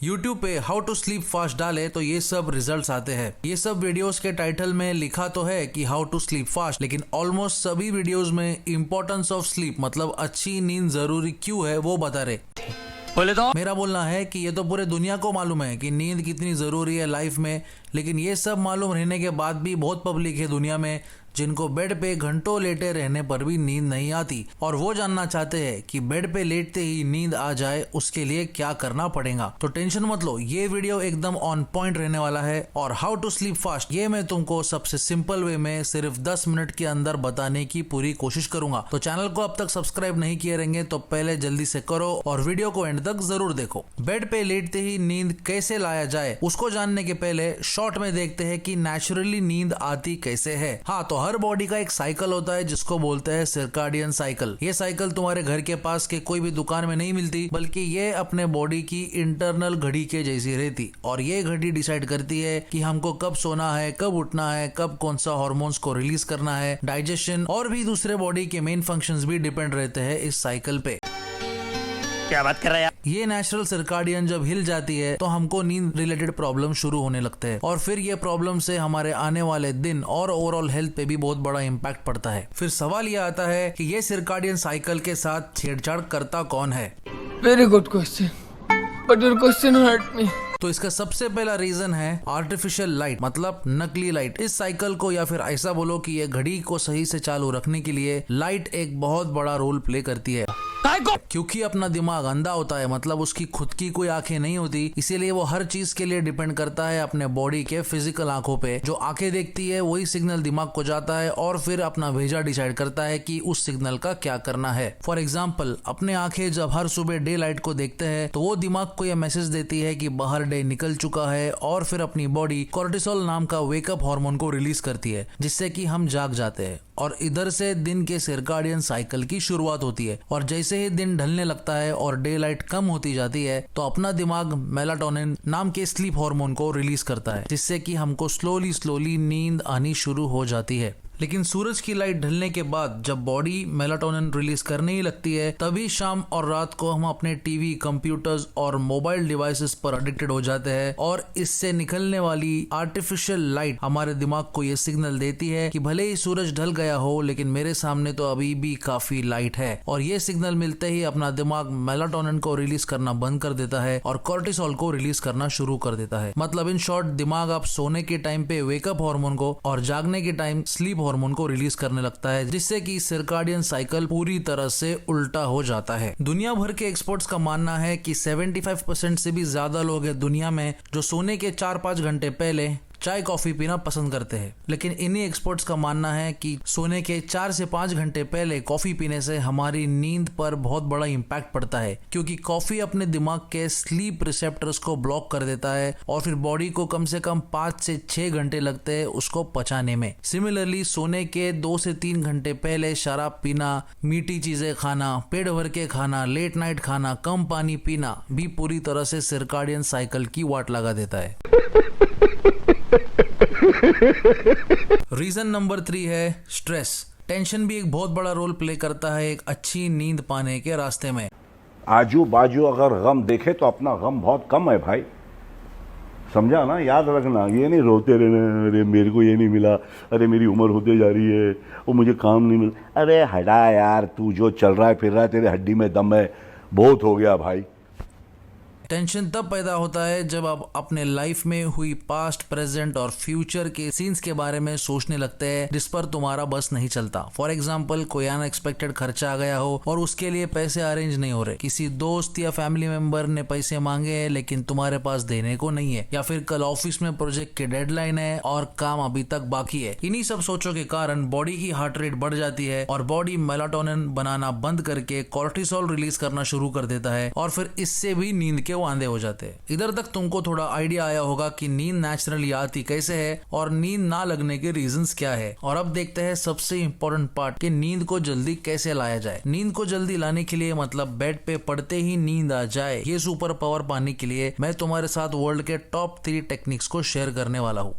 YouTube पे how to sleep fast डाले तो ये सब रिजल्ट्स आते हैं। ये सब वीडियोस के टाइटल में लिखा तो है कि हाउ टू स्लीप फास्ट, लेकिन ऑलमोस्ट सभी वीडियोस में इंपॉर्टेंस ऑफ स्लीप मतलब अच्छी नींद जरूरी क्यों है वो बता रहे। बोले तो मेरा बोलना है कि ये तो पूरे दुनिया को मालूम है कि नींद कितनी जरूरी है लाइफ में, लेकिन ये सब मालूम रहने के बाद भी बहुत पब्लिक है दुनिया में जिनको बेड पे घंटों लेटे रहने पर भी नींद नहीं आती और वो जानना चाहते हैं कि बेड पे लेटते ही नींद आ जाए उसके लिए क्या करना पड़ेगा। तो टेंशन मत लो, ये वीडियो एकदम ऑन पॉइंट रहने वाला है और हाउ टू स्लीप फास्ट ये मैं तुमको सबसे सिंपल वे में सिर्फ 10 मिनट के अंदर बताने की पूरी कोशिश करूंगा। तो चैनल को अब तक सब्सक्राइब नहीं किए रहेंगे तो पहले जल्दी से करो और वीडियो को एंड तक जरूर देखो। बेड पे लेटते ही नींद कैसे लाया जाए उसको जानने के पहले शॉर्ट में देखते हैं कि नेचुरली नींद आती कैसे है। हाँ, तो हर बॉडी का एक साइकिल होता है जिसको बोलते हैं सर्काडियन साइकिल। ये साइकिल तुम्हारे घर के पास के कोई भी दुकान में नहीं मिलती, बल्कि ये अपने बॉडी की इंटरनल घड़ी के जैसी रहती और ये घड़ी डिसाइड करती है कि हमको कब सोना है, कब उठना है, कब कौन सा हार्मोन्स को रिलीज करना है। डाइजेशन और भी दूसरे बॉडी के मेन फंक्शंस भी डिपेंड रहते हैं इस साइकिल पे। क्या बात कर रहा है? ये नेचुरल सर्काडियन जब हिल जाती है तो हमको नींद रिलेटेड प्रॉब्लम शुरू होने लगते हैं और फिर ये प्रॉब्लम से हमारे आने वाले दिन और ओवरऑल हेल्थ पे भी बहुत बड़ा इम्पैक्ट पड़ता है। फिर सवाल ये आता है कि ये सर्काडियन साइकिल के साथ छेड़छाड़ करता कौन है। Very good question, but your question hurt me. तो इसका सबसे पहला रीजन है आर्टिफिशियल लाइट मतलब नकली लाइट। इस साइकिल को या फिर ऐसा बोलो कि ये घड़ी को सही से चालू रखने के लिए लाइट एक बहुत बड़ा रोल प्ले करती है। क्योंकि अपना दिमाग अंधा होता है मतलब उसकी खुद की कोई आंखें नहीं होती, इसीलिए वो हर चीज के लिए डिपेंड करता है अपने बॉडी के फिजिकल आंखों पे। जो आंखें देखती है वही सिग्नल दिमाग को जाता है और फिर अपना भेजा डिसाइड करता है कि उस सिग्नल का क्या करना है। फॉर एग्जाम्पल, अपने आंखें जब हर सुबह डे लाइट को देखते हैं तो वो दिमाग को यह मैसेज देती है कि बाहर डे निकल चुका है और फिर अपनी बॉडी कोर्टिसोल नाम का वेकअप हार्मोन को रिलीज करती है जिससे कि हम जाग जाते हैं और इधर से दिन के सर्काडियन साइकिल की शुरुआत होती है। और जैसे ही दिन ढलने लगता है और डे लाइट कम होती जाती है तो अपना दिमाग मेलाटोनिन नाम के स्लीप हार्मोन को रिलीज करता है जिससे कि हमको स्लोली नींद आनी शुरू हो जाती है। लेकिन सूरज की लाइट ढलने के बाद जब बॉडी मेलाटोनिन रिलीज करने ही लगती है तभी शाम और रात को हम अपने टीवी, कंप्यूटर्स और मोबाइल डिवाइसेस पर एडिक्टेड हो जाते हैं और इससे निकलने वाली आर्टिफिशियल लाइट हमारे दिमाग को ये सिग्नल देती है कि भले ही सूरज ढल गया हो लेकिन मेरे सामने तो अभी भी काफी लाइट है। और ये सिग्नल मिलते ही अपना दिमाग मेलाटोनिन को रिलीज करना बंद कर देता है और कोर्टिसोल को रिलीज करना शुरू कर देता है। मतलब इन शॉर्ट, दिमाग आप सोने के टाइम पे वेकअप हार्मोन को और जागने के टाइम स्लीप हार्मोन को रिलीज करने लगता है जिससे कि सर्काडियन साइकिल पूरी तरह से उल्टा हो जाता है। दुनिया भर के एक्सपर्ट्स का मानना है कि 75% से भी ज्यादा लोग हैं दुनिया में जो सोने के 4-5 घंटे पहले चाय कॉफी पीना पसंद करते हैं। लेकिन इन्हीं एक्सपर्ट्स का मानना है कि सोने के 4 से 5 घंटे पहले कॉफी पीने से हमारी नींद पर बहुत बड़ा इम्पैक्ट पड़ता है क्योंकि कॉफी अपने दिमाग के स्लीप रिसेप्टर्स को ब्लॉक कर देता है और फिर बॉडी को कम से कम 5 से 6 घंटे लगते हैं उसको पचाने में। सिमिलरली सोने के 2 से 3 घंटे पहले शराब पीना, मीठी चीजें खाना, पेट भर के खाना, लेट नाइट खाना, कम पानी पीना भी पूरी तरह से सर्काडियन साइकिल की वाट लगा देता है। रीजन नंबर 3 है स्ट्रेस। टेंशन भी एक बहुत बड़ा रोल प्ले करता है एक अच्छी नींद पाने के रास्ते में। आजू बाजू अगर गम देखे तो अपना गम बहुत कम है भाई, समझा ना? याद रखना, ये नहीं रोते रहना, अरे मेरे को ये नहीं मिला, अरे मेरी उम्र होते जा रही है, वो मुझे काम नहीं मिला। अरे हटा यार, तू जो चल रहा है फिर रहा है तेरे हड्डी में दम है, बहुत हो गया भाई। टेंशन तब पैदा होता है जब आप अपने लाइफ में हुई पास्ट, प्रेजेंट और फ्यूचर के सीन्स के बारे में सोचने लगते हैं जिस पर तुम्हारा बस नहीं चलता। फॉर एग्जाम्पल, कोई अनएक्सपेक्टेड खर्चा आ गया हो और उसके लिए पैसे अरेंज नहीं हो रहे, किसी दोस्त या फैमिली मेंबर ने पैसे मांगे हैं लेकिन तुम्हारे पास देने को नहीं है, या फिर कल ऑफिस में प्रोजेक्ट की डेडलाइन है और काम अभी तक बाकी है। इन्हीं सब सोचों के कारण बॉडी की हार्ट रेट बढ़ जाती है और बॉडी मेलाटोनिन बनाना बंद करके कोर्टिसोल रिलीज करना शुरू कर देता है और फिर इससे भी नींद के आंधे हो जाते हैं। इधर तक तुमको थोड़ा आइडिया आया होगा कि नींद नेचुरली आती कैसे है और नींद ना लगने के रीजंस क्या है। और अब देखते हैं सबसे इम्पोर्टेंट पार्ट कि नींद को जल्दी कैसे लाया जाए। नींद को जल्दी लाने के लिए मतलब बेड पे पड़ते ही नींद आ जाए, ये सुपर पावर पाने के लिए मैं तुम्हारे साथ वर्ल्ड के टॉप 3 टेक्निक्स को शेयर करने वाला हूँ।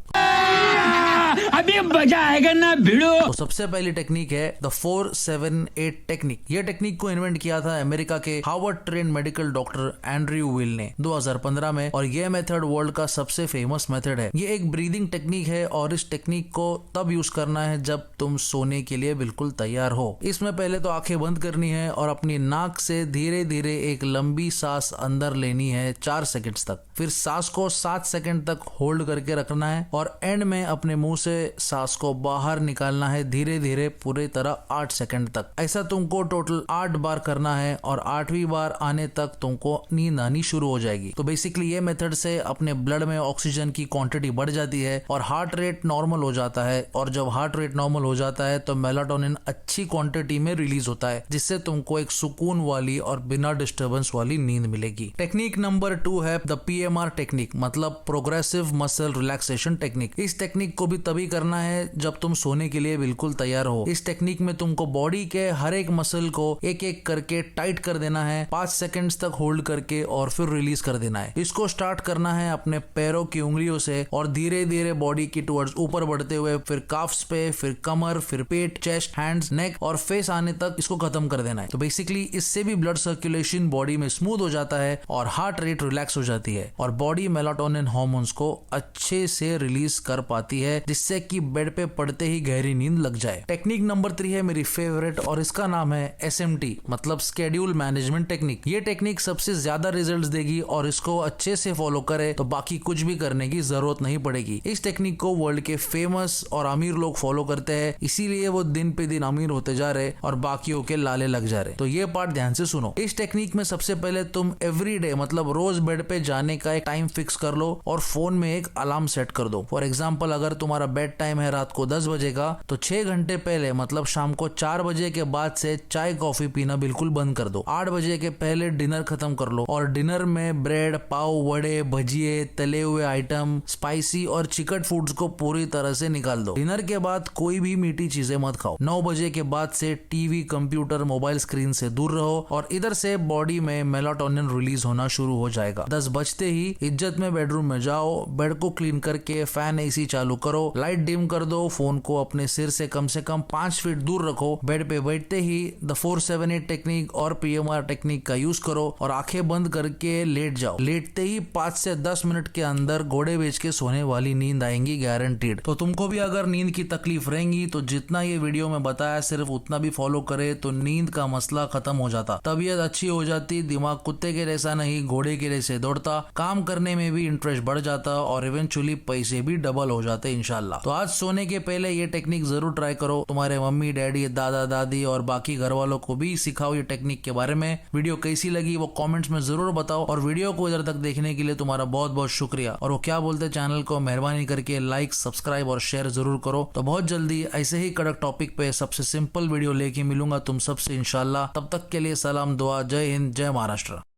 अभी मजा आएगा ना भिड़ो। तो सबसे पहली टेक्निक है द 4-7-8 टेक्निक। ये टेक्निक को इन्वेंट किया था अमेरिका के Harvard train medical doctor Andrew will ने 2015 में, और ये मेथड वर्ल्ड का सबसे फेमस मेथड है। ये एक ब्रीदिंग टेक्निक है और इस टेक्निक को तब यूज करना है जब तुम सोने के लिए बिल्कुल तैयार हो। इसमें पहले तो आंखें बंद करनी है और अपनी नाक से धीरे धीरे एक लंबी सांस अंदर लेनी है 4 सेकंड्स तक। फिर सांस को 7 सेकंड तक होल्ड करके रखना है और एंड में अपने मुंह से सांस को बाहर निकालना है धीरे धीरे पूरी तरह 8 सेकंड तक। ऐसा तुमको टोटल 8 बार करना है और 8वीं बार आने तक तुमको नींद आनी शुरू हो जाएगी। तो बेसिकली ये मेथड से अपने ब्लड में ऑक्सीजन की क्वांटिटी बढ़ जाती है और हार्ट रेट नॉर्मल हो जाता है, और जब हार्ट रेट नॉर्मल हो जाता है तो मेलाटोनिन अच्छी क्वांटिटी में रिलीज होता है, जिससे तुमको एक सुकून वाली और बिना डिस्टर्बेंस वाली नींद मिलेगी। टेक्निक नंबर 2 है द PMR टेक्निक, मतलब प्रोग्रेसिव मसल रिलैक्सेशन टेक्निक। इस टेक्निक को भी तभी करना है जब तुम सोने के लिए बिल्कुल तैयार हो। इस टेक्निक में तुमको बॉडी के हर एक मसल को एक एक करके टाइट कर देना है, 5 सेकंड्स तक होल्ड करके और फिर रिलीज कर देना है। इसको स्टार्ट करना है अपने पैरों की उंगलियों से और धीरे धीरे बॉडी की टुवर्ड्स ऊपर बढ़ते हुए फिर काफ्स पे, फिर कमर, फिर पेट, चेस्ट, हैंड्स, नेक और फेस आने तक इसको खत्म कर देना है। तो बेसिकली इससे भी ब्लड सर्कुलेशन बॉडी में स्मूथ हो जाता है और हार्ट रेट रिलैक्स हो जाती है और बॉडी मेलाटोनिन हार्मोन्स को अच्छे से रिलीज कर पाती है, जिससे कि बेड पे पड़ते ही गहरी नींद लग जाए। टेक्निक नंबर 3 है मेरी फेवरेट और इसका नाम है SMT, मतलब स्केड्यूल मैनेजमेंट टेक्निक। ये टेक्निक सबसे ज्यादा रिजल्ट्स देगी और इसको अच्छे से फॉलो करे तो बाकी कुछ भी करने की जरूरत नहीं पड़ेगी। इस टेक्निक को वर्ल्ड के फेमस और अमीर लोग फॉलो करते हैं, इसीलिए वो दिन पे दिन अमीर होते जा रहे और बाकियों के लाले लग जा रहे। तो ये पार्ट ध्यान से सुनो। इस टेक्निक में सबसे पहले तुम एवरीडे मतलब रोज बेड पे जाने का एक टाइम फिक्स कर लो और फोन में एक अलार्म सेट कर दो। फॉर एग्जाम्पल, अगर तुम्हारा बेड टाइम है रात को 10 बजे का, तो 6 घंटे पहले मतलब शाम को 4 बजे के बाद से चाय कॉफी पीना बिल्कुल बंद कर दो। 8 बजे के पहले डिनर खत्म कर लो और डिनर में ब्रेड, पाव, वड़े, भजिए, तले हुए आइटम, स्पाइसी और चिकन फूड्स को पूरी तरह से निकाल दो। डिनर के बाद कोई भी मीठी चीजें मत खाओ। 9 बजे के बाद से टीवी, कंप्यूटर, मोबाइल स्क्रीन से दूर रहो और इधर से बॉडी में मेलाटोनिन रिलीज होना शुरू हो जाएगा। 10 बजते ही इज्जत में बेडरूम में जाओ, बेड को क्लीन करके फैन AC चालू करो, लाइट डिम कर दो, फोन को अपने सिर से कम 5 फीट दूर रखो। बेड पे बैठते ही द 4-7-8 टेक्निक और PMR टेक्निक का यूज करो और आंखें बंद करके लेट जाओ। लेटते ही 5 से 10 मिनट के अंदर घोड़े बेच के सोने वाली नींद आएंगी, गारंटीड। तो तुमको भी अगर नींद की तकलीफ रहेंगी तो जितना ये वीडियो में बताया सिर्फ उतना भी फॉलो करे तो नींद का मसला खत्म हो जाता, तबीयत अच्छी हो जाती, दिमाग कुत्ते के जैसा नहीं घोड़े के जैसे दौड़ता, काम करने में भी इंटरेस्ट बढ़ जाता और इवेंचुअली पैसे भी डबल हो जाते इंशाल्लाह। तो आज सोने के पहले ये टेक्निक जरूर ट्राई करो। तुम्हारे मम्मी, डैडी, दादा, दादी और बाकी घर वालों को भी सिखाओ ये टेक्निक के बारे में। वीडियो कैसी लगी वो कमेंट्स में जरूर बताओ और वीडियो को इधर तक देखने के लिए तुम्हारा बहुत बहुत शुक्रिया। और वो क्या बोलते, चैनल को मेहरबानी करके लाइक, सब्सक्राइब और शेयर जरूर करो। तो बहुत जल्दी ऐसे ही कड़क टॉपिक पे सबसे सिंपल वीडियो लेके मिलूंगा तुम सबसे इंशाल्लाह। तब तक के लिए सलाम, दुआ, जय हिंद, जय महाराष्ट्र।